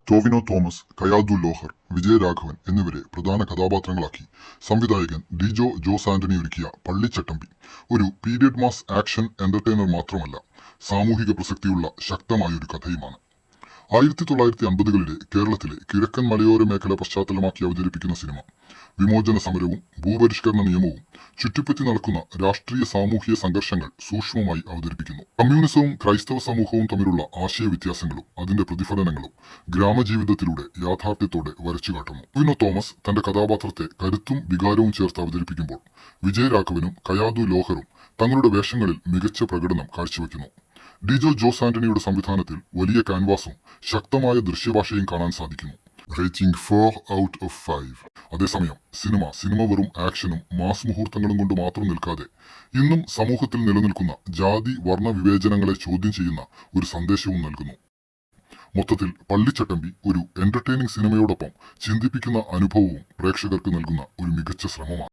ടോവിനോ തോമസ്, കയാദു ലോഹർ, വിജയരാഘവൻ എന്നിവരെ പ്രധാന കഥാപാത്രങ്ങളാക്കി സംവിധായകൻ ഡിജോ ജോസ് ആന്റണി ഒരുക്കിയ പള്ളിച്ചട്ടമ്പി ഒരു പീരിയഡ് മാസ് ആക്ഷൻ എന്റർടൈനർ മാത്രമല്ല, സാമൂഹിക പ്രസക്തിയുള്ള ശക്തമായൊരു കഥയുമാണ്. 1950കളിലെ കേരളത്തിലെ കിഴക്കൻ മലയോര മേഖല പശ്ചാത്തലമാക്കി അവതരിപ്പിക്കുന്ന സിനിമ വിമോചന സമരവും ഭൂപരിഷ്കരണ നിയമവും ചുറ്റിപ്പറ്റി നടക്കുന്ന രാഷ്ട്രീയ സാമൂഹിക സംഘർഷങ്ങൾ സൂക്ഷ്മമായി അവതരിപ്പിക്കുന്നു. കമ്മ്യൂണിസവും ക്രൈസ്തവ സമൂഹവും തമ്മിലുള്ള ആശയവ്യത്യാസങ്ങളും അതിന്റെ പ്രതിഫലനങ്ങളും ഗ്രാമജീവിതത്തിലൂടെ യാഥാർത്ഥ്യത്തോടെ വരച്ചുകാട്ടുന്നു. ടോവിനോ തോമസ് തന്റെ കഥാപാത്രത്തെ കരുത്തും വികാരവും ചേർത്ത് അവതരിപ്പിക്കുമ്പോൾ വിജയരാഘവനും കയാദു ലോഹറും തങ്ങളുടെ വേഷങ്ങളിൽ മികച്ച പ്രകടനം കാഴ്ചവെക്കുന്നു. ഡിജോ ജോസ് ആന്റണിയുടെ സംവിധാനത്തിൽ വലിയ ക്യാൻവാസും ശക്തമായ ദൃശ്യഭാഷയും കാണാൻ സാധിക്കുന്നു. റേറ്റിംഗ് 4/5. അതേസമയം സിനിമ വെറും ആക്ഷനും മാസ് മുഹൂർത്തങ്ങളും കൊണ്ട് മാത്രം നിൽക്കാതെ ഇന്നും സമൂഹത്തിൽ നിലനിൽക്കുന്ന ജാതി വർണ്ണ വിവേചനങ്ങളെ ചോദ്യം ചെയ്യുന്ന ഒരു സന്ദേശവും നൽകുന്നു. മൊത്തത്തിൽ പള്ളിച്ചട്ടമ്പി ഒരു എന്റർടൈനിങ് സിനിമയോടൊപ്പം ചിന്തിപ്പിക്കുന്ന അനുഭവവും പ്രേക്ഷകർക്ക് നൽകുന്ന ഒരു മികച്ച ശ്രമമാണ്.